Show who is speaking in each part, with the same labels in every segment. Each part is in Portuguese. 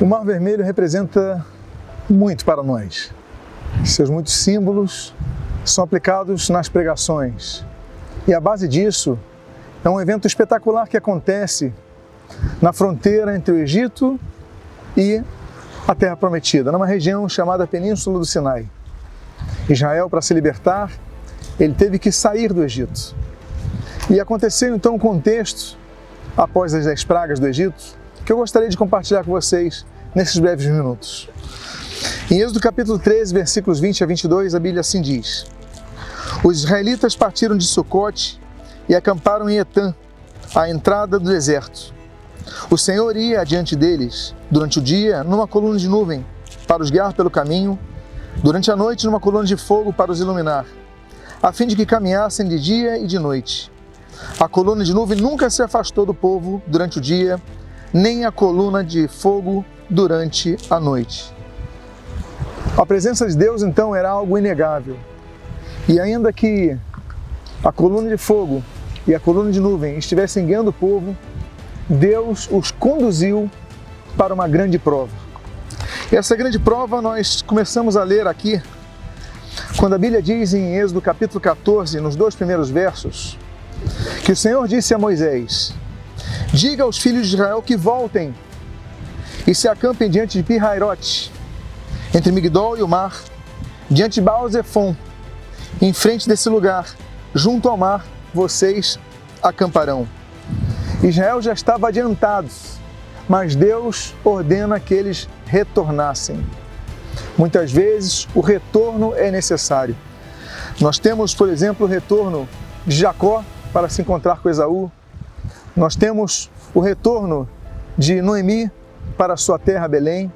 Speaker 1: O Mar Vermelho representa muito para nós. Seus muitos símbolos são aplicados nas pregações. E a base disso é um evento espetacular que acontece na fronteira entre o Egito e a Terra Prometida, numa região chamada Península do Sinai. Israel, para se libertar, ele teve que sair do Egito. E aconteceu então um contexto, após as 10 pragas do Egito, que eu gostaria de compartilhar com vocês nesses breves minutos. Em Êxodo capítulo 13, versículos 20 a 22, a Bíblia assim diz: Os israelitas partiram de Sucote e acamparam em Etã, à entrada do deserto. O Senhor ia adiante deles, durante o dia, numa coluna de nuvem, para os guiar pelo caminho, durante a noite, numa coluna de fogo para os iluminar, a fim de que caminhassem de dia e de noite. A coluna de nuvem nunca se afastou do povo durante o dia, nem a coluna de fogo durante a noite. A presença de Deus, então, era algo inegável. E ainda que a coluna de fogo e a coluna de nuvem estivessem guiando o povo, Deus os conduziu para uma grande prova. E essa grande prova nós começamos a ler aqui, quando a Bíblia diz em Êxodo capítulo 14, nos 2 primeiros versos, que o Senhor disse a Moisés: Diga aos filhos de Israel que voltem e se acampem diante de Pi-Hairote, entre Migdol e o mar, diante de Baal-Zephon, em frente desse lugar, junto ao mar, vocês acamparão. Israel já estava adiantado, mas Deus ordena que eles retornassem. Muitas vezes o retorno é necessário. Nós temos, por exemplo, o retorno de Jacó para se encontrar com Esaú. Nós temos o retorno de Noemi para a sua terra Belém.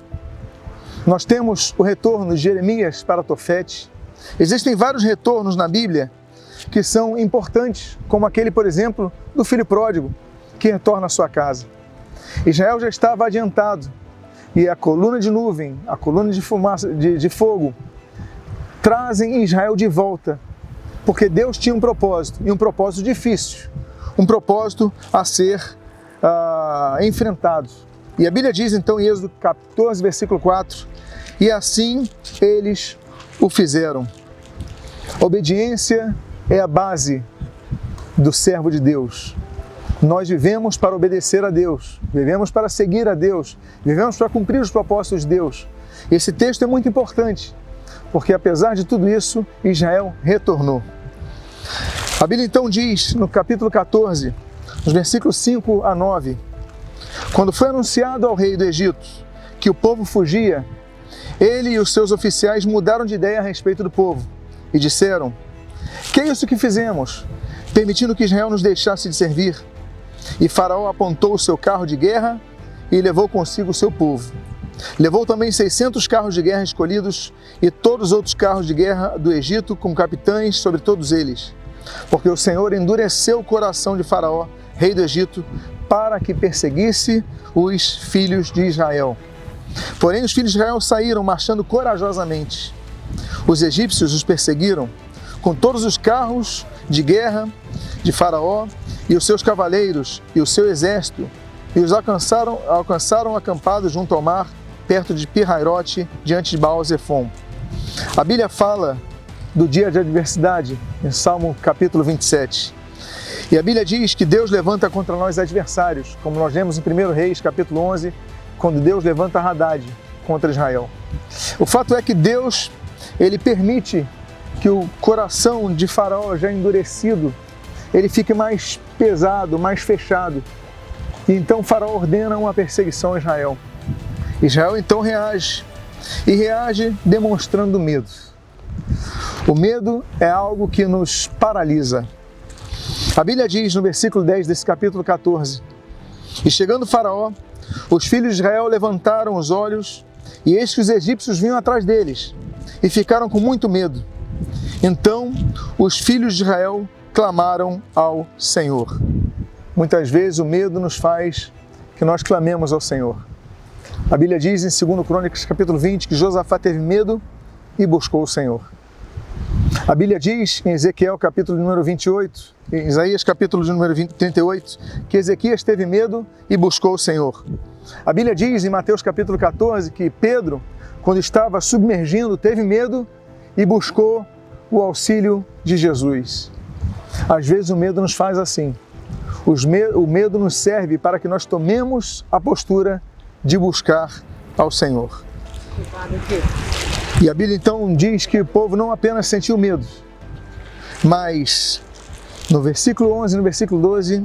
Speaker 1: Nós temos o retorno de Jeremias para Tofete. Existem vários retornos na Bíblia que são importantes, como aquele, por exemplo, do filho pródigo, que retorna à sua casa. Israel já estava adiantado, e a coluna de nuvem, a coluna de fumaça, de fogo, trazem Israel de volta, porque Deus tinha um propósito, e um propósito difícil, um propósito a ser enfrentado. E a Bíblia diz então em Êxodo 14, versículo 4, e assim eles o fizeram. Obediência é a base do servo de Deus. Nós vivemos para obedecer a Deus, vivemos para seguir a Deus, vivemos para cumprir os propósitos de Deus. Esse texto é muito importante, porque apesar de tudo isso, Israel retornou. A Bíblia então diz, no capítulo 14, nos versículos 5 a 9, quando foi anunciado ao rei do Egito que o povo fugia, ele e os seus oficiais mudaram de ideia a respeito do povo e disseram: Que é isso que fizemos, permitindo que Israel nos deixasse de servir? E Faraó apontou o seu carro de guerra e levou consigo o seu povo. Levou também 600 carros de guerra escolhidos e todos os outros carros de guerra do Egito, com capitães sobre todos eles. Porque o Senhor endureceu o coração de Faraó, rei do Egito, para que perseguisse os filhos de Israel. Porém, os filhos de Israel saíram marchando corajosamente. Os egípcios os perseguiram com todos os carros de guerra de Faraó e os seus cavaleiros e o seu exército, e os alcançaram acampados junto ao mar, perto de Pi-Hairote, diante de Baal-Zephon. A Bíblia fala do dia de adversidade, em Salmo capítulo 27. E a Bíblia diz que Deus levanta contra nós adversários, como nós lemos em 1 Reis capítulo 11, quando Deus levanta Hadad contra Israel. O fato é que Deus, ele permite que o coração de Faraó já endurecido, ele fique mais pesado, mais fechado. E então Faraó ordena uma perseguição a Israel. Israel então reage, e reage demonstrando medo. O medo é algo que nos paralisa. A Bíblia diz no versículo 10 desse capítulo 14, E chegando Faraó, os filhos de Israel levantaram os olhos, e eis que os egípcios vinham atrás deles, e ficaram com muito medo. Então os filhos de Israel clamaram ao Senhor. Muitas vezes o medo nos faz que nós clamemos ao Senhor. A Bíblia diz em 2 Crônicas capítulo 20 que Josafá teve medo e buscou o Senhor. A Bíblia diz em Ezequiel capítulo número 28, em Isaías capítulo de número 38, que Ezequias teve medo e buscou o Senhor. A Bíblia diz em Mateus capítulo 14 que Pedro, quando estava submergindo, teve medo e buscou o auxílio de Jesus. Às vezes o medo nos faz assim. O medo nos serve para que nós tomemos a postura de buscar ao Senhor. E a Bíblia então diz que o povo não apenas sentiu medo, mas no versículo 11 e no versículo 12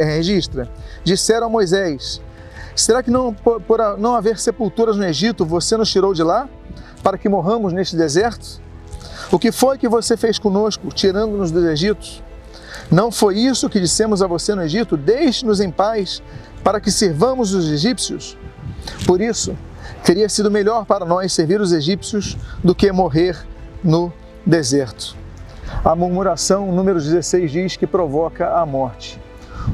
Speaker 1: registra: disseram a Moisés: será que não, por não haver sepulturas no Egito, você nos tirou de lá, para que morramos neste deserto? O que foi que você fez conosco, tirando-nos do Egito? Não foi isso que dissemos a você no Egito? Deixe-nos em paz, para que sirvamos os egípcios? Por isso, teria sido melhor para nós servir os egípcios do que morrer no deserto. A murmuração, número 16, diz que provoca a morte.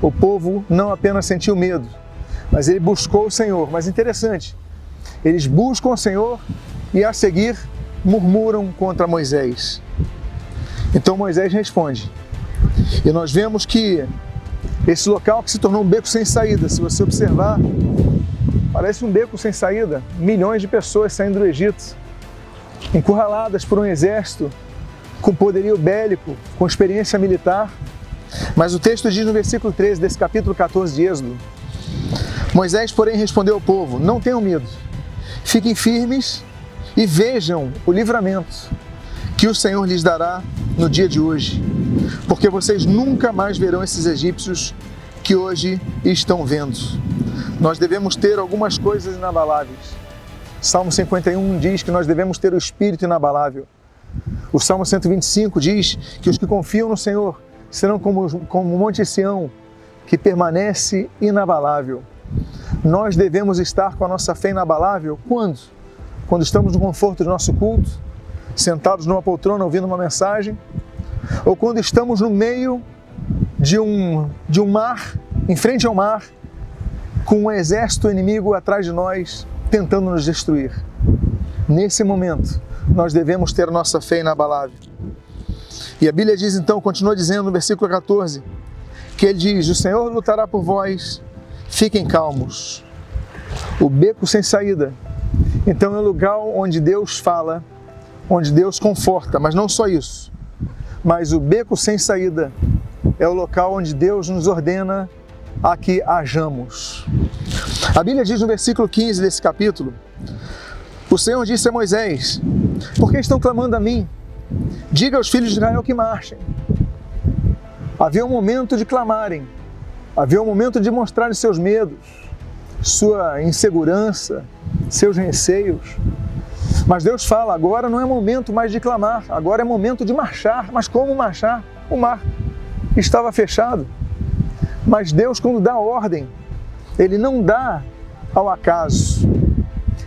Speaker 1: O povo não apenas sentiu medo, mas ele buscou o Senhor. Mas interessante, eles buscam o Senhor e a seguir murmuram contra Moisés. Então Moisés responde. E nós vemos que esse local que se tornou um beco sem saída, se você observar, parece um beco sem saída. Milhões de pessoas saindo do Egito, encurraladas por um exército com poderio bélico, com experiência militar. Mas o texto diz no versículo 13 desse capítulo 14 de Êxodo: Moisés, porém, respondeu ao povo: não tenham medo, fiquem firmes e vejam o livramento que o Senhor lhes dará no dia de hoje, porque vocês nunca mais verão esses egípcios que hoje estão vendo. Nós devemos ter algumas coisas inabaláveis. Salmo 51 diz que nós devemos ter o espírito inabalável. O Salmo 125 diz que os que confiam no Senhor serão como o Monte Sião, que permanece inabalável. Nós devemos estar com a nossa fé inabalável quando? Quando estamos no conforto do nosso culto, sentados numa poltrona ouvindo uma mensagem, ou quando estamos no meio de um mar, em frente ao mar, com um exército inimigo atrás de nós, tentando nos destruir. Nesse momento, nós devemos ter a nossa fé inabalável. E a Bíblia diz então, continua dizendo no versículo 14, que ele diz: o Senhor lutará por vós, fiquem calmos. O beco sem saída, então é o lugar onde Deus fala, onde Deus conforta, mas não só isso. Mas o beco sem saída é o local onde Deus nos ordena a que hajamos. A Bíblia diz no versículo 15 desse capítulo: o Senhor disse a Moisés: por que estão clamando a mim? Diga aos filhos de Israel que marchem. Havia um momento de clamarem, havia um momento de mostrarem seus medos, sua insegurança, seus receios. Mas Deus fala: agora não é momento mais de clamar, agora é momento de marchar. Mas como marchar? O mar estava fechado. Mas Deus, quando dá ordem, Ele não dá ao acaso.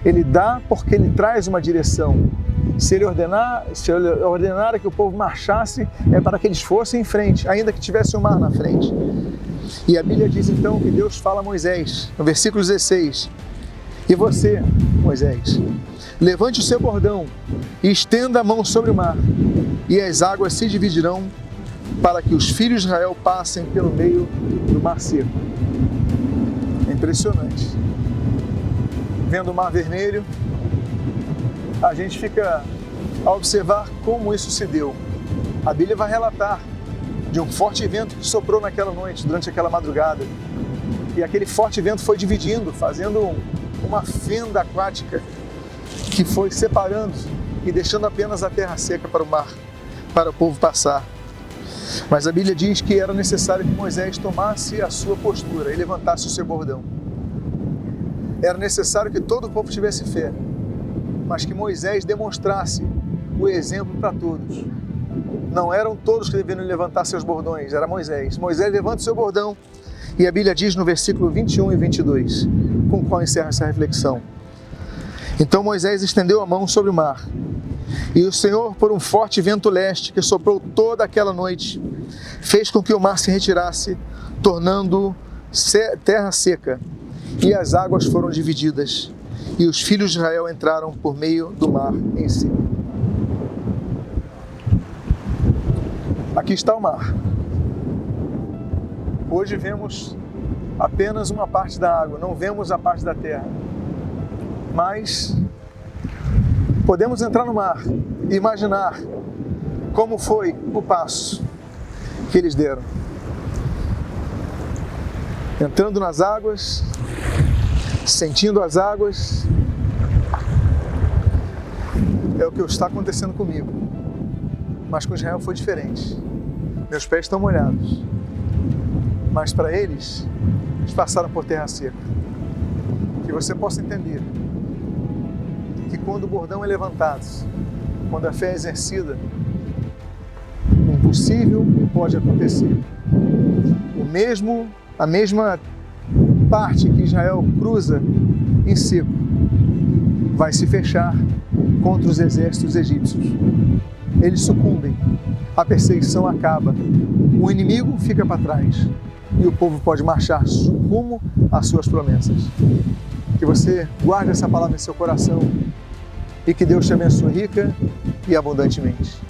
Speaker 1: Ele dá porque Ele traz uma direção. Se Ele ordenar que o povo marchasse, é para que eles fossem em frente, ainda que tivesse o mar na frente. E a Bíblia diz então que Deus fala a Moisés, no versículo 16: e você, Moisés, levante o seu bordão e estenda a mão sobre o mar, e as águas se dividirão para que os filhos de Israel passem pelo meio do mar seco. É impressionante. Vendo o mar vermelho, a gente fica a observar como isso se deu. A Bíblia vai relatar de um forte vento que soprou naquela noite, durante aquela madrugada. E aquele forte vento foi dividindo, fazendo uma fenda aquática que foi separando e deixando apenas a terra seca para o mar, para o povo passar. Mas a Bíblia diz que era necessário que Moisés tomasse a sua postura e levantasse o seu bordão. Era necessário que todo o povo tivesse fé, mas que Moisés demonstrasse o exemplo para todos. Não eram todos que deveriam levantar seus bordões, era Moisés. Moisés levanta o seu bordão e a Bíblia diz no versículo 21 e 22, com o qual encerra essa reflexão: então Moisés estendeu a mão sobre o mar, e o Senhor, por um forte vento leste que soprou toda aquela noite, fez com que o mar se retirasse, tornando terra seca, e as águas foram divididas, e os filhos de Israel entraram por meio do mar em si. Aqui está o mar. Hoje vemos apenas uma parte da água, não vemos a parte da terra. Mas podemos entrar no mar e imaginar como foi o passo que eles deram. Entrando nas águas, sentindo as águas, é o que está acontecendo comigo. Mas com Israel foi diferente. Meus pés estão molhados. Mas para eles passaram por terra seca. Que você possa entender que quando o bordão é levantado, quando a fé é exercida, o impossível pode acontecer. A mesma parte que Israel cruza em seco vai se fechar contra os exércitos egípcios. Eles sucumbem, a perseguição acaba, o inimigo fica para trás e o povo pode marchar rumo às suas promessas. Que você guarde essa palavra em seu coração e que Deus te abençoe rica e abundantemente.